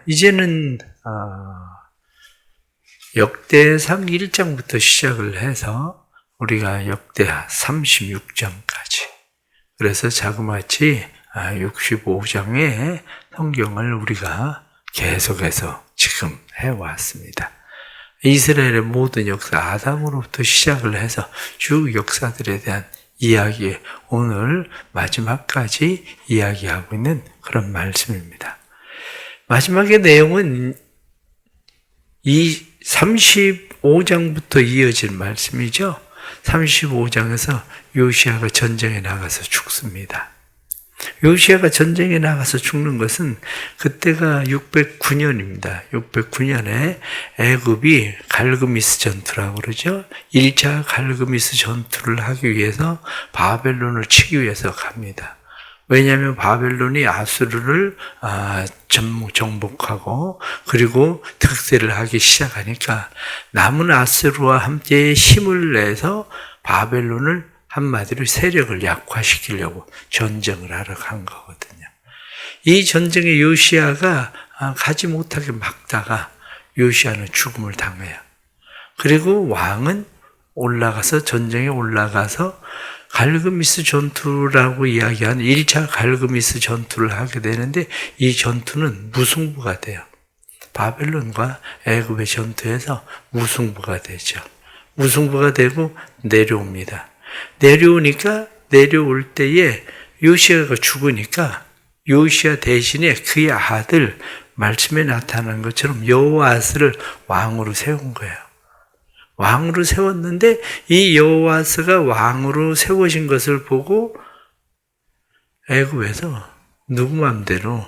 이제는 역대상 1장부터 시작을 해서 우리가 역대하 36장까지, 그래서 자그마치 65장의 성경을 우리가 계속해서 지금 해왔습니다. 이스라엘의 모든 역사, 아담으로부터 시작을 해서 쭉 역사들에 대한 이야기, 오늘 마지막까지 이야기하고 있는 그런 말씀입니다. 마지막의 내용은 이 35장부터 이어진 말씀이죠. 35장에서 요시야가 전쟁에 나가서 죽습니다. 요시야가 전쟁에 나가서 죽는 것은 그때가 609년입니다. 609년에 애굽이 갈그미스 전투라고 그러죠. 1차 갈그미스 전투를 하기 위해서 바벨론을 치기 위해서 갑니다. 왜냐하면 바벨론이 아수르를 정복하고 그리고 득세를 하기 시작하니까 남은 아수르와 함께 힘을 내서 바벨론을 한마디로 세력을 약화시키려고 전쟁을 하러 간 거거든요. 이 전쟁에 요시야가 가지 못하게 막다가 요시야는 죽음을 당해요. 그리고 왕은 전쟁에 올라가서 갈그미스 전투라고 이야기하는 1차 갈그미스 전투를 하게 되는데, 이 전투는 무승부가 돼요. 바벨론과 애굽의 전투에서 무승부가 되죠. 무승부가 되고 내려옵니다. 내려올 때에 요시야가 죽으니까 요시야 대신에 그의 아들, 말씀에 나타난 것처럼 여호아스를 왕으로 세운 거예요. 왕으로 세웠는데 이 여호아스가 왕으로 세워진 것을 보고 애굽에서 누구 맘대로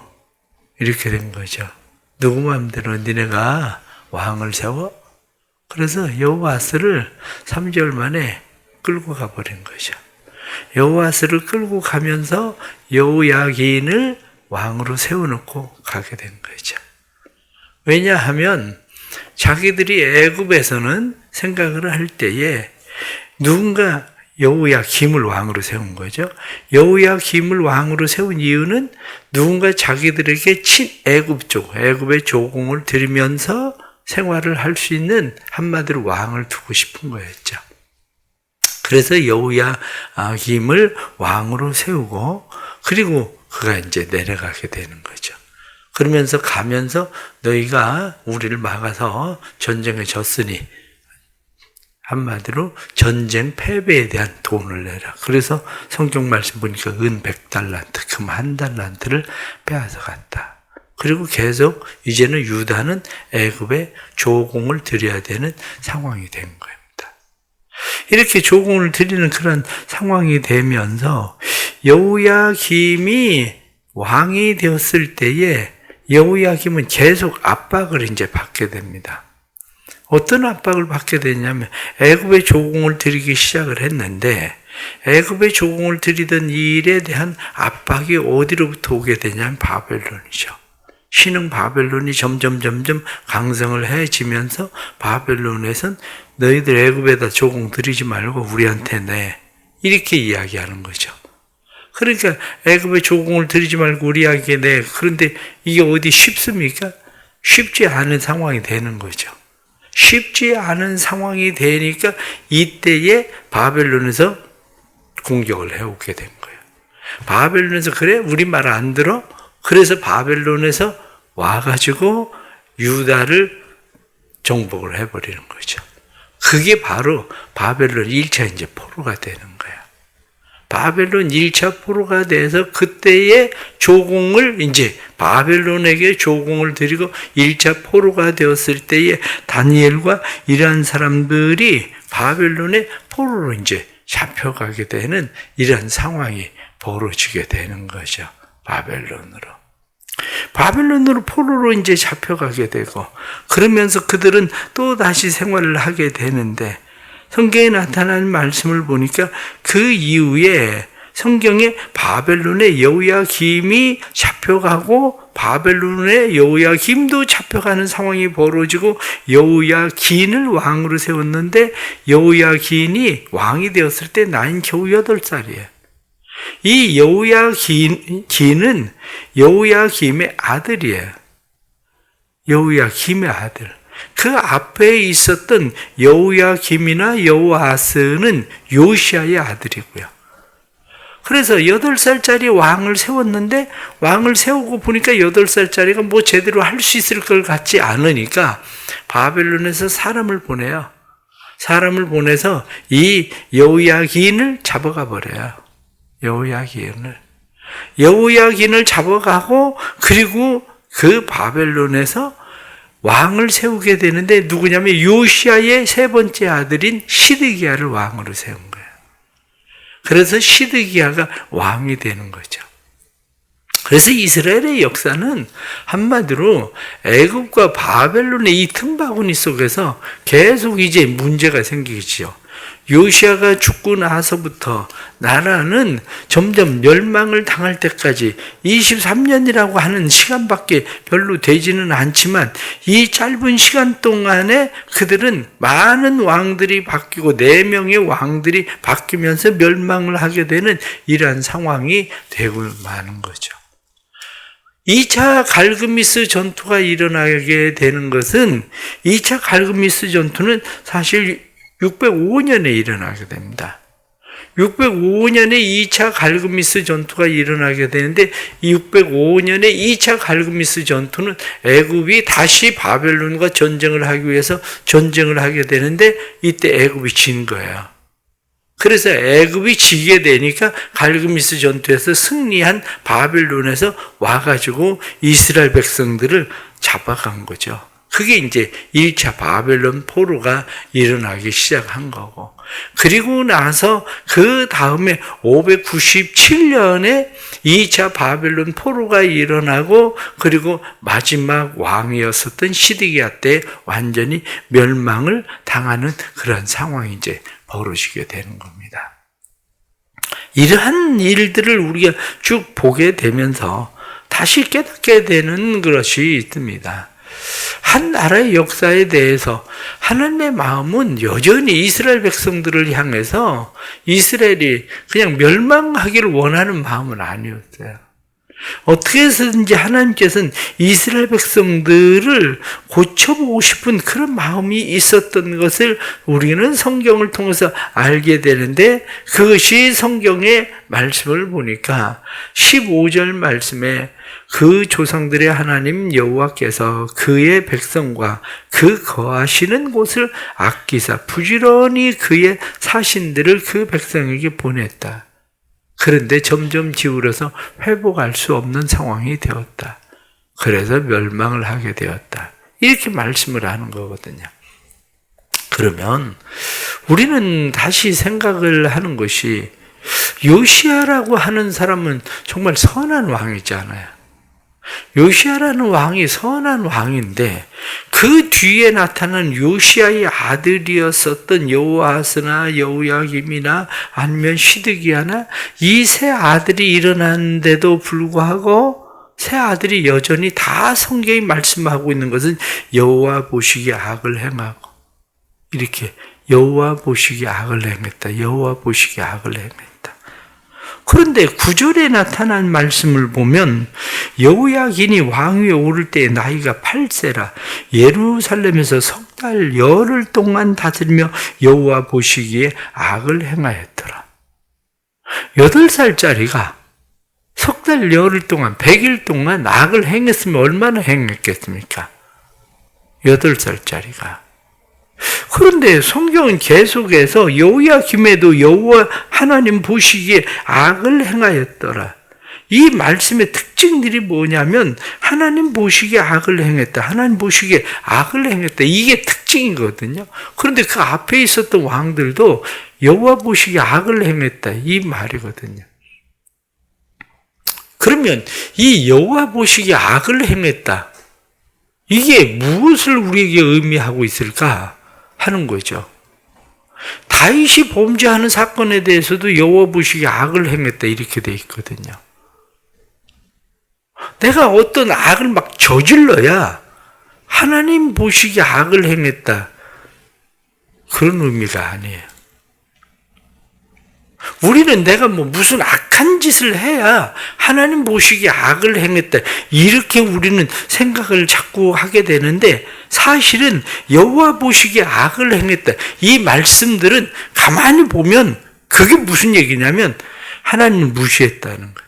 이렇게 된 거죠. 누구 맘대로 니네가 왕을 세워? 그래서 여호아스를 3개월 만에 끌고 가버린 거죠. 여호아스를 끌고 가면서 여호야긴을 왕으로 세워놓고 가게 된 거죠. 왜냐하면 자기들이 애굽에서는 생각을 할 때에 누군가 여호야김을 왕으로 세운 거죠. 여호야김을 왕으로 세운 이유는 누군가 자기들에게 애굽의 조공을 들이면서 생활을 할 수 있는, 한마디로 왕을 두고 싶은 거였죠. 그래서 여호야김을 왕으로 세우고 그리고 그가 이제 내려가게 되는 거죠. 그러면서 가면서 너희가 우리를 막아서 전쟁에 졌으니 한마디로 전쟁 패배에 대한 돈을 내라. 그래서 성경 말씀 보니까 은 100달란트, 금 1달란트를 빼앗아 갔다. 그리고 계속 이제는 유다는 애굽에 조공을 드려야 되는 상황이 된 겁니다. 이렇게 조공을 드리는 그런 상황이 되면서 여호야김이 왕이 되었을 때에 여호야김은 계속 압박을 이제 받게 됩니다. 어떤 압박을 받게 되냐면 애굽의 조공을 드리기 시작을 했는데, 애굽의 조공을 드리던 일에 대한 압박이 어디로부터 오게 되냐면 바벨론이죠. 신흥 바벨론이 점점 강성을 해지면서 바벨론에선 너희들 애굽에다 조공 드리지 말고 우리한테 내, 이렇게 이야기하는 거죠. 그러니까 애굽의 조공을 드리지 말고 우리에게 내. 그런데 이게 어디 쉽습니까? 쉽지 않은 상황이 되는 거죠. 쉽지 않은 상황이 되니까 이때에 바벨론에서 공격을 해오게 된 거예요. 바벨론에서 그래? 우리 말 안 들어? 그래서 바벨론에서 와가지고 유다를 정복을 해버리는 거죠. 그게 바로 바벨론 1차 이제 포로가 되는 거예요. 바벨론 1차 포로가 돼서 그때의 조공을 이제 바벨론에게 조공을 드리고 1차 포로가 되었을 때에 다니엘과 이러한 사람들이 바벨론의 포로로 이제 잡혀가게 되는 이러한 상황이 벌어지게 되는 거죠. 바벨론으로 포로로 이제 잡혀가게 되고, 그러면서 그들은 또 다시 생활을 하게 되는데, 성경에 나타나는 말씀을 보니까 그 이후에 성경에 바벨론의 여호야김이 잡혀가고 바벨론의 여호야김도 잡혀가는 상황이 벌어지고 여호야긴을 왕으로 세웠는데 여호야긴이 왕이 되었을 때 나이는 겨우 8살이에요. 이 여호야긴은 여호야김의 아들이에요. 여호야김의 아들. 그 앞에 있었던 여호야김이나 여호아스는 요시야의 아들이고요. 그래서 8살짜리 왕을 세웠는데 왕을 세우고 보니까 8살짜리가 뭐 제대로 할 수 있을 것 같지 않으니까 바벨론에서 사람을 보내요. 사람을 보내서 이 여호야긴을 잡아가 버려요. 여호야긴을 잡아가고 그리고 그 바벨론에서 왕을 세우게 되는데 누구냐면 요시야의 세 번째 아들인 시드기야를 왕으로 세운 거예요. 그래서 시드기야가 왕이 되는 거죠. 그래서 이스라엘의 역사는 한마디로 애굽과 바벨론의 이 틈바구니 속에서 계속 이제 문제가 생기죠. 요시야가 죽고 나서부터 나라는 점점 멸망을 당할 때까지 23년이라고 하는 시간밖에 별로 되지는 않지만 이 짧은 시간 동안에 그들은 많은 왕들이 바뀌고 4명의 왕들이 바뀌면서 멸망을 하게 되는 이러한 상황이 되고 마는 거죠. 2차 갈그미스 전투가 일어나게 되는 것은 2차 갈그미스 전투는 사실 605년에 일어나게 됩니다. 605년에 2차 갈그미스 전투가 일어나게 되는데 이 605년에 2차 갈그미스 전투는 애굽이 다시 바벨론과 전쟁을 하기 위해서 전쟁을 하게 되는데 이때 애굽이 진 거예요. 그래서 애굽이 지게 되니까 갈그미스 전투에서 승리한 바벨론에서 와가지고 이스라엘 백성들을 잡아간 거죠. 그게 이제 1차 바벨론 포로가 일어나기 시작한 거고. 그리고 나서 그 다음에 597년에 2차 바벨론 포로가 일어나고 그리고 마지막 왕이었었던 시드기야 때 완전히 멸망을 당하는 그런 상황이 이제 벌어지게 되는 겁니다. 이러한 일들을 우리가 쭉 보게 되면서 다시 깨닫게 되는 것이 있습니다. 한 나라의 역사에 대해서 하나님의 마음은 여전히 이스라엘 백성들을 향해서 이스라엘이 그냥 멸망하기를 원하는 마음은 아니었어요. 어떻게 해서든지 하나님께서는 이스라엘 백성들을 고쳐보고 싶은 그런 마음이 있었던 것을 우리는 성경을 통해서 알게 되는데 그것이 성경의 말씀을 보니까 15절 말씀에 그 조상들의 하나님 여호와께서 그의 백성과 그 거하시는 곳을 아끼사 부지런히 그의 사신들을 그 백성에게 보냈다. 그런데 점점 기울어서 회복할 수 없는 상황이 되었다. 그래서 멸망을 하게 되었다. 이렇게 말씀을 하는 거거든요. 그러면 우리는 다시 생각을 하는 것이 요시야라고 하는 사람은 정말 선한 왕이잖아요. 요시야라는 왕이 선한 왕인데 그 뒤에 나타난 요시야의 아들이었었던 여호아스나 여호야김이나 아니면 시드기야나 이 세 아들이 일어났는데도 불구하고 세 아들이 여전히 다 성경이 말씀하고 있는 것은 여호와 보시기에 악을 행하고 이렇게 여호와 보시기에 악을 행했다. 여호와 보시기에 악을 행했다. 그런데 9절에 나타난 말씀을 보면 여호야긴이 왕위에 오를 때의 나이가 8세라 예루살렘에서 석 달 열흘 동안 다스리며 여호와 보시기에 악을 행하였더라. 8살짜리가 석 달 열흘 동안 100일 동안 악을 행했으면 얼마나 행했겠습니까? 8살짜리가. 그런데 성경은 계속해서 여호야김에도 여호와 하나님 보시기에 악을 행하였더라. 이 말씀의 특징들이 뭐냐면 하나님 보시기에 악을 행했다. 하나님 보시기에 악을 행했다. 이게 특징이거든요. 그런데 그 앞에 있었던 왕들도 여호와 보시기에 악을 행했다. 이 말이거든요. 그러면 이 여호와 보시기에 악을 행했다. 이게 무엇을 우리에게 의미하고 있을까 하는 거죠. 다윗이 범죄하는 사건에 대해서도 여호와 보시기에 악을 행했다 이렇게 돼 있거든요. 내가 어떤 악을 막 저질러야 하나님 보시기에 악을 행했다 그런 의미가 아니에요. 우리는 내가 뭐 무슨 악한 짓을 해야 하나님 보시기에 악을 행했다, 이렇게 우리는 생각을 자꾸 하게 되는데, 사실은 여호와 보시기에 악을 행했다, 이 말씀들은 가만히 보면 그게 무슨 얘기냐면 하나님을 무시했다는 거예요.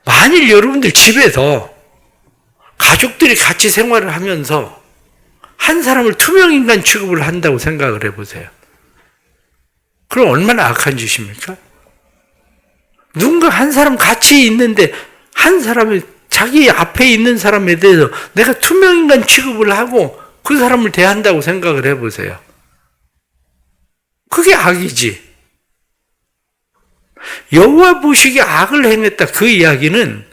만일 여러분들 집에서 가족들이 같이 생활을 하면서 한 사람을 투명인간 취급을 한다고 생각을 해보세요. 그럼 얼마나 악한 짓입니까? 누군가 한 사람 같이 있는데 한 사람이 자기 앞에 있는 사람에 대해서 내가 투명인간 취급을 하고 그 사람을 대한다고 생각을 해보세요. 그게 악이지. 여호와 보시기에 악을 행했다, 그 이야기는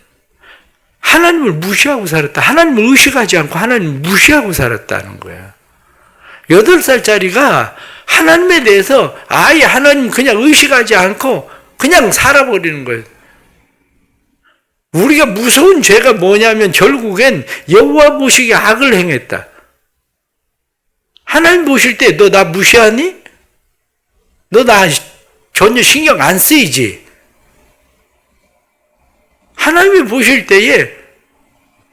하나님을 무시하고 살았다, 하나님을 의식하지 않고 하나님을 무시하고 살았다는 거야. 8살짜리가 하나님에 대해서 아예 하나님 그냥 의식하지 않고 그냥 살아버리는 거예요. 우리가 무서운 죄가 뭐냐면 결국엔 여호와 보시기에 악을 행했다. 하나님 보실 때 너 나 무시하니? 너 나 전혀 신경 안 쓰이지? 하나님이 보실 때에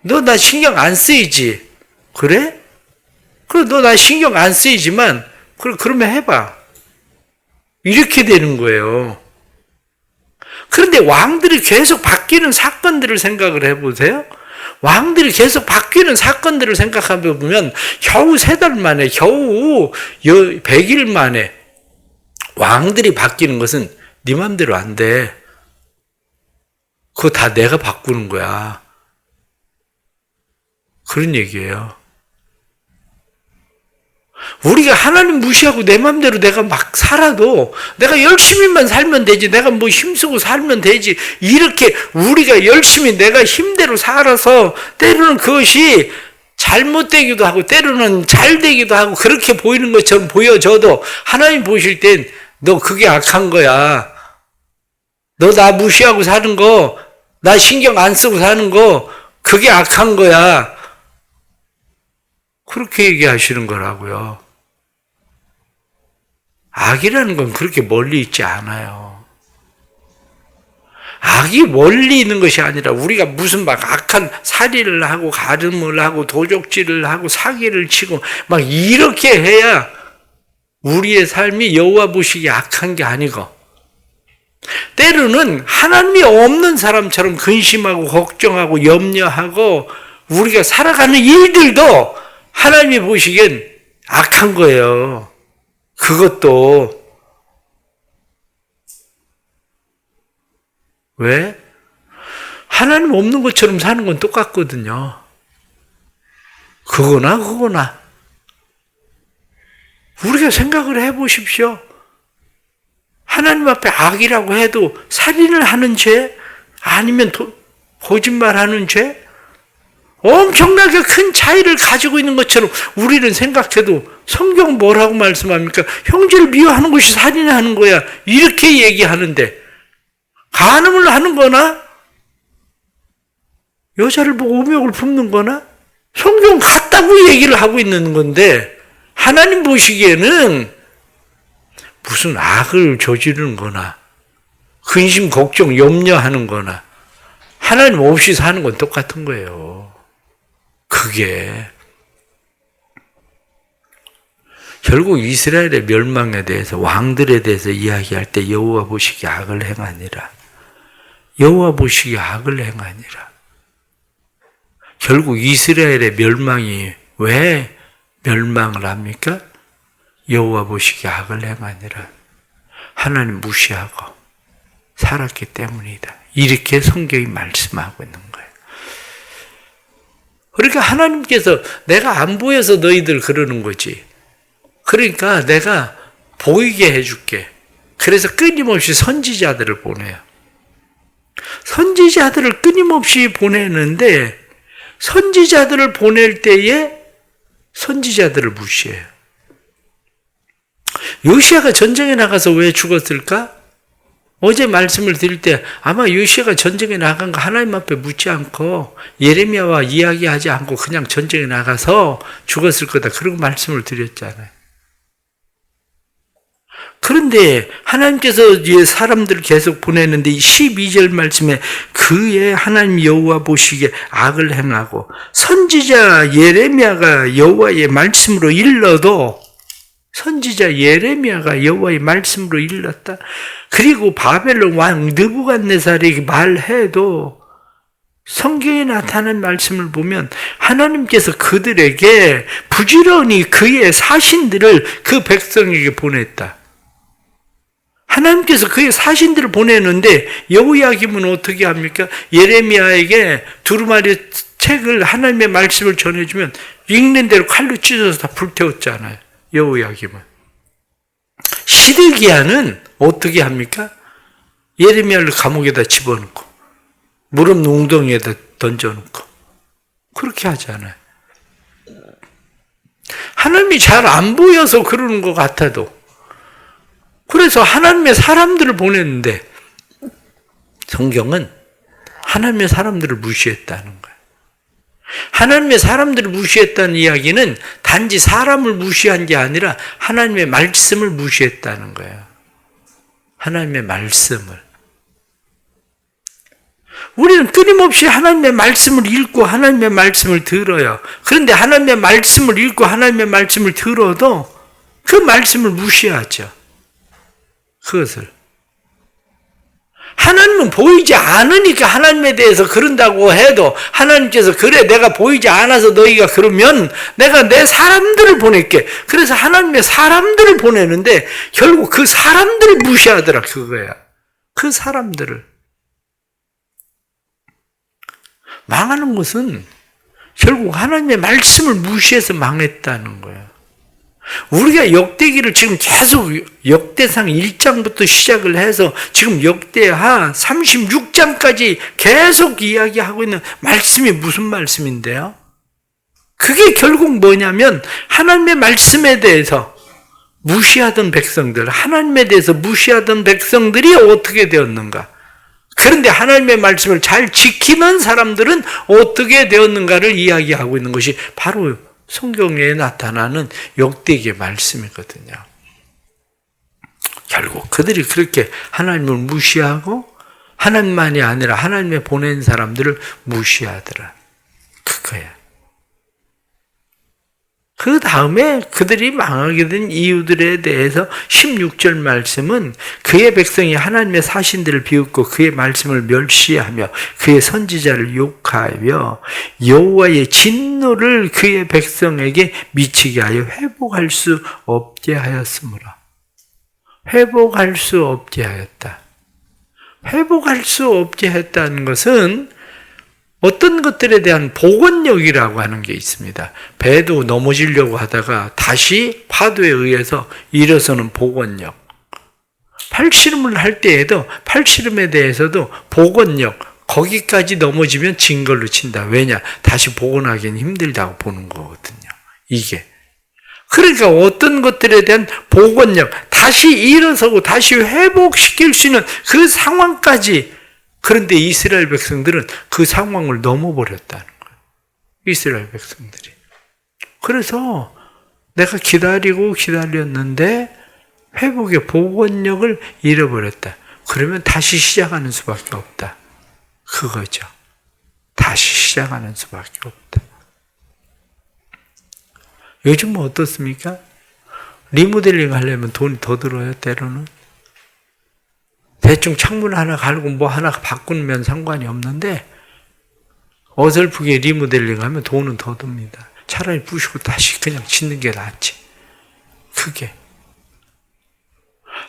너 나 신경 안 쓰이지? 그래? 그래, 너 나 신경 안 쓰이지만 그러면 해봐. 이렇게 되는 거예요. 그런데 왕들이 계속 바뀌는 사건들을 생각을 해보세요. 왕들이 계속 바뀌는 사건들을 생각해보면 겨우 3달 만에, 겨우 100일 만에 왕들이 바뀌는 것은 네 맘대로 안 돼. 그거 다 내가 바꾸는 거야. 그런 얘기예요. 우리가 하나님 무시하고 내 맘대로 내가 막 살아도 내가 열심히만 살면 되지, 내가 뭐 힘쓰고 살면 되지, 이렇게 우리가 열심히 내가 힘대로 살아서 때로는 그것이 잘못되기도 하고 때로는 잘 되기도 하고 그렇게 보이는 것처럼 보여져도 하나님 보실 땐 너 그게 악한 거야. 너 나 무시하고 사는 거, 나 신경 안 쓰고 사는 거, 그게 악한 거야. 그렇게 얘기하시는 거라고요. 악이라는 건 그렇게 멀리 있지 않아요. 악이 멀리 있는 것이 아니라 우리가 무슨 막 악한 살인을 하고 가늠을 하고 도적질을 하고 사기를 치고 막 이렇게 해야 우리의 삶이 여호와 보시기에 악한 게 아니고, 때로는 하나님이 없는 사람처럼 근심하고 걱정하고 염려하고 우리가 살아가는 일들도 하나님이 보시기엔 악한 거예요. 그것도. 왜? 하나님 없는 것처럼 사는 건 똑같거든요. 그거나. 우리가 생각을 해보십시오. 하나님 앞에 악이라고 해도 살인을 하는 죄, 아니면 거짓말하는 죄, 엄청나게 큰 차이를 가지고 있는 것처럼 우리는 생각해도 성경 뭐라고 말씀합니까? 형제를 미워하는 것이 살인하는 거야, 이렇게 얘기하는데, 간음을 하는 거나 여자를 보고 음욕을 품는 거나 성경 같다고 얘기를 하고 있는 건데, 하나님 보시기에는 무슨 악을 저지르는 거나 근심, 걱정, 염려하는 거나 하나님 없이 사는 건 똑같은 거예요. 그게 결국 이스라엘의 멸망에 대해서, 왕들에 대해서 이야기할 때 여호와 보시기에 악을 행하니라, 여호와 보시기에 악을 행하니라. 결국 이스라엘의 멸망이 왜 멸망을 합니까? 여호와 보시기에 악을 행하니라, 하나님 무시하고 살았기 때문이다. 이렇게 성경이 말씀하고 있는 거예요. 그러니까 하나님께서 내가 안 보여서 너희들 그러는 거지. 그러니까 내가 보이게 해줄게. 그래서 끊임없이 선지자들을 보내요. 선지자들을 끊임없이 보내는데 선지자들을 보낼 때에 선지자들을 무시해요. 요시야가 전쟁에 나가서 왜 죽었을까? 어제 말씀을 드릴 때 아마 요시야가 전쟁에 나간 거 하나님 앞에 묻지 않고 예레미야와 이야기하지 않고 그냥 전쟁에 나가서 죽었을 거다, 그런 말씀을 드렸잖아요. 그런데 하나님께서 이제 사람들을 계속 보내는데 12절 말씀에 그의 하나님 여호와 보시기에 악을 행하고 선지자 예레미야가 여호와의 말씀으로 일러도 선지자 예레미야가 여호와의 말씀으로 일렀다. 그리고 바벨론 왕 느부갓네살이 말해도 성경에 나타난 말씀을 보면 하나님께서 그들에게 부지런히 그의 사신들을 그 백성에게 보냈다. 하나님께서 그의 사신들을 보내는데 여호야김은 어떻게 합니까? 예레미야에게 두루마리 책을 하나님의 말씀을 전해주면 읽는 대로 칼로 찢어서 다 불태웠잖아요. 여호야김은. 시드기야는 어떻게 합니까? 예레미야를 감옥에다 집어넣고 무릎 웅덩이에다 던져놓고 그렇게 하잖아요. 하나님이 잘 안 보여서 그러는 것 같아도 그래서 하나님의 사람들을 보냈는데 성경은 하나님의 사람들을 무시했다는 거예요. 하나님의 사람들을 무시했다는 이야기는 단지 사람을 무시한 게 아니라 하나님의 말씀을 무시했다는 거예요. 하나님의 말씀을. 우리는 끊임없이 하나님의 말씀을 읽고 하나님의 말씀을 들어요. 그런데 하나님의 말씀을 읽고 하나님의 말씀을 들어도 그 말씀을 무시하죠. 그것을. 하나님은 보이지 않으니까 하나님에 대해서 그런다고 해도 하나님께서 그래 내가 보이지 않아서 너희가 그러면 내가 내 사람들을 보낼게. 그래서 하나님의 사람들을 보내는데 결국 그 사람들을 무시하더라 그거야. 그 사람들을. 망하는 것은 결국 하나님의 말씀을 무시해서 망했다는 거야. 우리가 역대기를 지금 계속 역대상 1장부터 시작을 해서 지금 역대하 36장까지 계속 이야기하고 있는 말씀이 무슨 말씀인데요? 그게 결국 뭐냐면 하나님의 말씀에 대해서 무시하던 백성들, 하나님에 대해서 무시하던 백성들이 어떻게 되었는가? 그런데 하나님의 말씀을 잘 지키는 사람들은 어떻게 되었는가를 이야기하고 있는 것이 바로 성경에 나타나는 역대기의 말씀이거든요. 결국 그들이 그렇게 하나님을 무시하고 하나님만이 아니라 하나님의 보낸 사람들을 무시하더라. 그거야. 그 다음에 그들이 망하게 된 이유들에 대해서 16절 말씀은 그의 백성이 하나님의 사신들을 비웃고 그의 말씀을 멸시하며 그의 선지자를 욕하여 여호와의 진노를 그의 백성에게 미치게 하여 회복할 수 없게 하였으므로. 회복할 수 없게 하였다. 회복할 수 없게 했다는 것은 어떤 것들에 대한 복원력이라고 하는 게 있습니다. 배도 넘어지려고 하다가 다시 파도에 의해서 일어서는 복원력. 팔씨름을 할 때에도 팔씨름에 대해서도 복원력, 거기까지 넘어지면 진 걸로 친다. 왜냐? 다시 복원하기는 힘들다고 보는 거거든요. 이게. 그러니까 어떤 것들에 대한 복원력, 다시 일어서고 다시 회복시킬 수 있는 그 상황까지. 그런데 이스라엘 백성들은 그 상황을 넘어버렸다는 거예요. 이스라엘 백성들이. 그래서 내가 기다렸는데 회복의 복원력을 잃어버렸다. 그러면 다시 시작하는 수밖에 없다. 그거죠. 다시 시작하는 수밖에 없다. 요즘은 어떻습니까? 리모델링 하려면 돈이 더 들어요, 때로는. 대충 창문 하나 갈고 뭐 하나 바꾸면 상관이 없는데 어설프게 리모델링 하면 돈은 더 듭니다. 차라리 부시고 다시 그냥 짓는 게 낫지. 그게.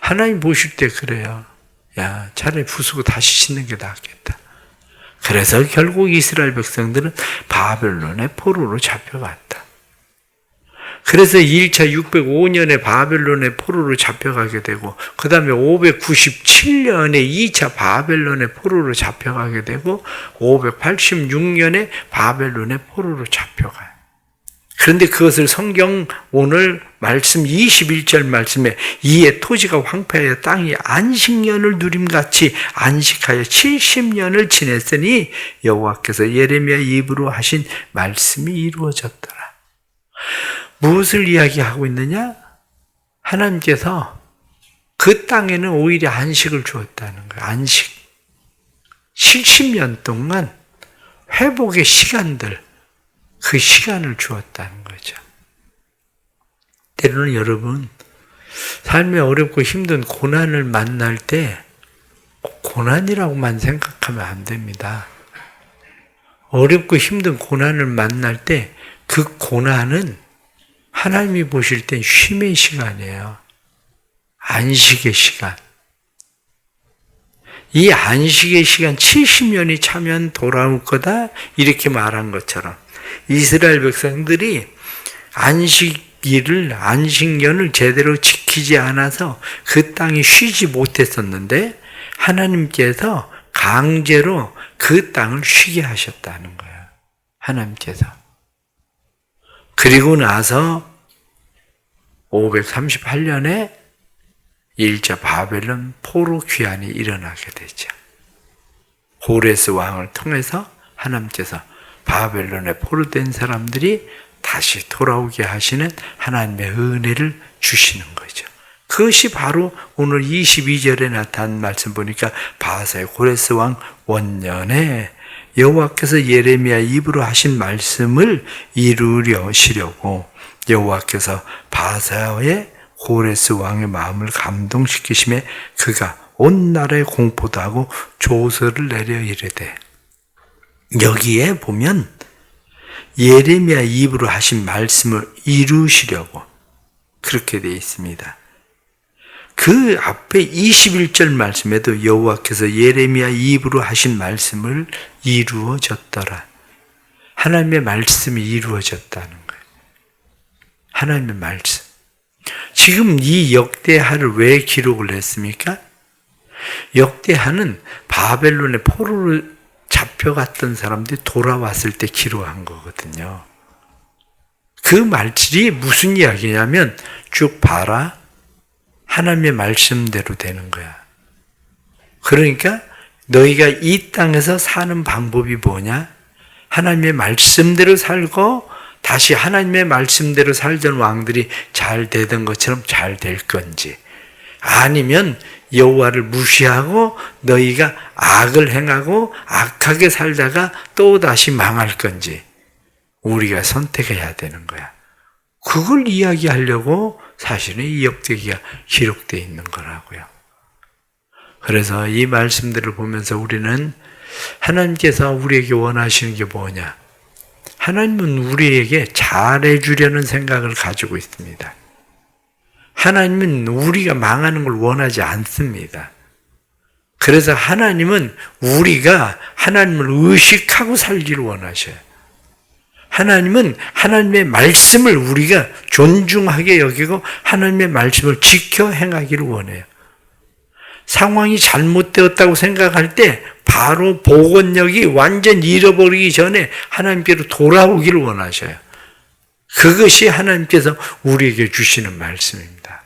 하나님 보실 때 그래요. 야, 차라리 부수고 다시 짓는 게 낫겠다. 그래서 결국 이스라엘 백성들은 바벨론의 포로로 잡혀갔다. 그래서 1차 605년에 바벨론의 포로로 잡혀가게 되고 그 다음에 597년에 2차 바벨론의 포로로 잡혀가게 되고 586년에 바벨론의 포로로 잡혀가요. 그런데 그것을 성경 오늘 말씀 21절 말씀에 이에 토지가 황폐하여 땅이 안식년을 누림같이 안식하여 70년을 지냈으니 여호와께서 예레미야 입으로 하신 말씀이 이루어졌더라. 무엇을 이야기하고 있느냐? 하나님께서 그 땅에는 오히려 안식을 주었다는 거예요. 안식. 70년 동안 회복의 시간들, 그 시간을 주었다는 거죠. 때로는 여러분, 삶에 어렵고 힘든 고난을 만날 때 고난이라고만 생각하면 안 됩니다. 어렵고 힘든 고난을 만날 때 그 고난은 하나님이 보실 땐 쉼의 시간이에요. 안식의 시간. 이 안식의 시간 70년이 차면 돌아올 거다 이렇게 말한 것처럼 이스라엘 백성들이 안식년을 제대로 지키지 않아서 그 땅이 쉬지 못했었는데 하나님께서 강제로 그 땅을 쉬게 하셨다는 거예요. 하나님께서. 그리고 나서 538년에 1차 바벨론 포로 귀환이 일어나게 되죠. 고레스 왕을 통해서 하나님께서 바벨론에 포로된 사람들이 다시 돌아오게 하시는 하나님의 은혜를 주시는 거죠. 그것이 바로 오늘 22절에 나타난 말씀 보니까 바사의 고레스 왕 원년에 여호와께서 예레미야 입으로 하신 말씀을 이루려시려고 여호와께서 바사의 고레스 왕의 마음을 감동시키심에 그가 온 나라에 공포도 하고 조서를 내려 이르되, 여기에 보면 예레미야 입으로 하신 말씀을 이루시려고 그렇게 되어 있습니다. 그 앞에 21절 말씀에도 여호와께서 예레미야 입으로 하신 말씀을 이루어졌더라. 하나님의 말씀이 이루어졌다는 거예요. 하나님의 말씀. 지금 이 역대하를 왜 기록을 했습니까? 역대하는 바벨론의 포로로 잡혀갔던 사람들이 돌아왔을 때 기록한 거거든요. 그 말들이 무슨 이야기냐면 쭉 봐라. 하나님의 말씀대로 되는 거야. 그러니까 너희가 이 땅에서 사는 방법이 뭐냐? 하나님의 말씀대로 살고 다시 하나님의 말씀대로 살던 왕들이 잘 되던 것처럼 잘 될 건지, 아니면 여호와를 무시하고 너희가 악을 행하고 악하게 살다가 또 다시 망할 건지 우리가 선택해야 되는 거야. 그걸 이야기하려고 사실은 이 역대기가 기록되어 있는 거라고요. 그래서 이 말씀들을 보면서 우리는 하나님께서 우리에게 원하시는 게 뭐냐? 하나님은 우리에게 잘해주려는 생각을 가지고 있습니다. 하나님은 우리가 망하는 걸 원하지 않습니다. 그래서 하나님은 우리가 하나님을 의식하고 살기를 원하셔요. 하나님은 하나님의 말씀을 우리가 존중하게 여기고 하나님의 말씀을 지켜 행하기를 원해요. 상황이 잘못되었다고 생각할 때 바로 복원력이 완전 잃어버리기 전에 하나님께로 돌아오기를 원하셔요. 그것이 하나님께서 우리에게 주시는 말씀입니다.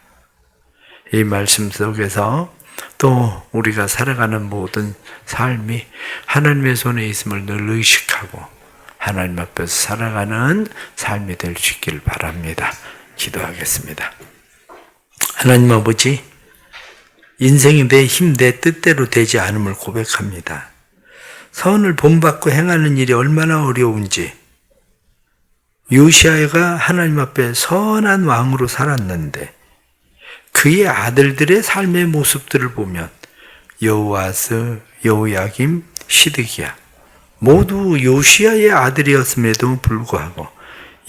이 말씀 속에서 또 우리가 살아가는 모든 삶이 하나님의 손에 있음을 늘 의식하고 하나님 앞에서 살아가는 삶이 될 수 있기를 바랍니다. 기도하겠습니다. 하나님 아버지, 인생이 내 힘, 내 뜻대로 되지 않음을 고백합니다. 선을 본받고 행하는 일이 얼마나 어려운지, 요시아가 하나님 앞에 선한 왕으로 살았는데 그의 아들들의 삶의 모습들을 보면 여호아스, 여호야김, 시드기야 모두 요시아의 아들이었음에도 불구하고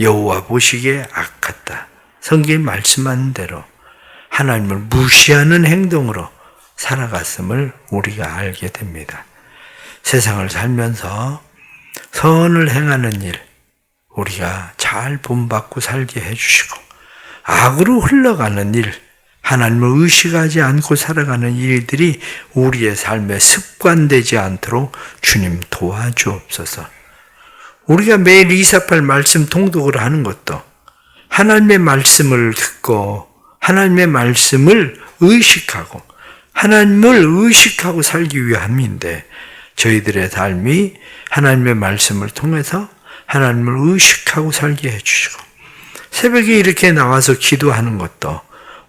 여호와 보시기에 악하다. 성경에 말씀하는 대로 하나님을 무시하는 행동으로 살아갔음을 우리가 알게 됩니다. 세상을 살면서 선을 행하는 일 우리가 잘 본받고 살게 해주시고, 악으로 흘러가는 일, 하나님을 의식하지 않고 살아가는 일들이 우리의 삶에 습관되지 않도록 주님 도와주옵소서. 우리가 매일 248 말씀 통독을 하는 것도 하나님의 말씀을 듣고 하나님의 말씀을 의식하고 하나님을 의식하고 살기 위함인데, 저희들의 삶이 하나님의 말씀을 통해서 하나님을 의식하고 살게 해주시고, 새벽에 이렇게 나와서 기도하는 것도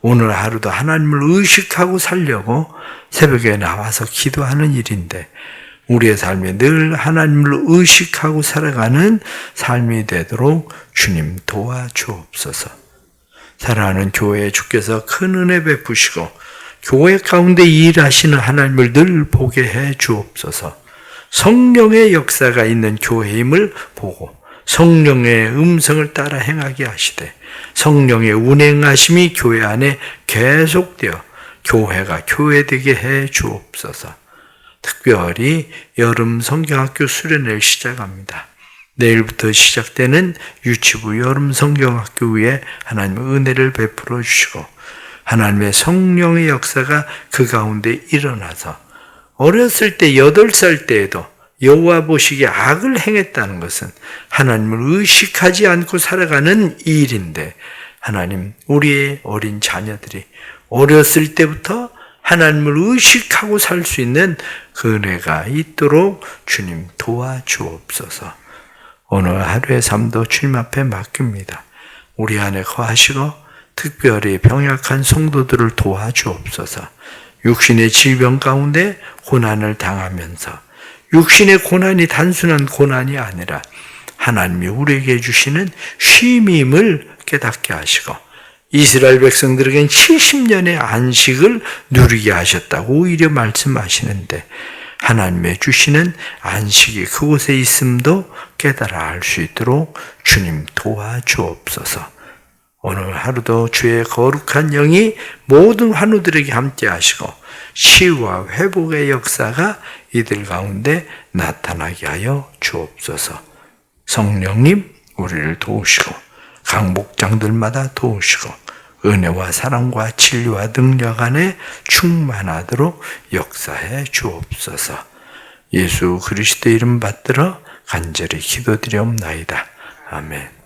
오늘 하루도 하나님을 의식하고 살려고 새벽에 나와서 기도하는 일인데 우리의 삶에 늘 하나님을 의식하고 살아가는 삶이 되도록 주님 도와주옵소서. 사랑하는 교회 주께서 큰 은혜 베푸시고 교회 가운데 일하시는 하나님을 늘 보게 해 주옵소서. 성령의 역사가 있는 교회임을 보고 성령의 음성을 따라 행하게 하시되 성령의 운행하심이 교회 안에 계속되어 교회가 교회되게 해 주옵소서. 특별히 여름 성경학교 수련회를 시작합니다. 내일부터 시작되는 유치부 여름 성경학교 위에 하나님의 은혜를 베풀어 주시고 하나님의 성령의 역사가 그 가운데 일어나서 어렸을 때 8살 때에도 여호와 보시기에 악을 행했다는 것은 하나님을 의식하지 않고 살아가는 일인데 하나님 우리의 어린 자녀들이 어렸을 때부터 하나님을 의식하고 살 수 있는 그 은혜가 있도록 주님 도와주옵소서. 오늘 하루의 삶도 주님 앞에 맡깁니다. 우리 안에 거하시고 특별히 병약한 성도들을 도와주옵소서. 육신의 질병 가운데 고난을 당하면서 육신의 고난이 단순한 고난이 아니라 하나님이 우리에게 주시는 쉼임을 깨닫게 하시고 이스라엘 백성들에겐 70년의 안식을 누리게 하셨다고 오히려 말씀하시는데 하나님의 주시는 안식이 그곳에 있음도 깨달아 알 수 있도록 주님 도와주옵소서. 오늘 하루도 주의 거룩한 영이 모든 환우들에게 함께 하시고 치유와 회복의 역사가 이들 가운데 나타나게 하여 주옵소서. 성령님 우리를 도우시고 각 목장들마다 도우시고 은혜와 사랑과 진리와 능력 안에 충만하도록 역사해 주옵소서. 예수 그리스도의 이름 받들어 간절히 기도드리옵나이다. 아멘.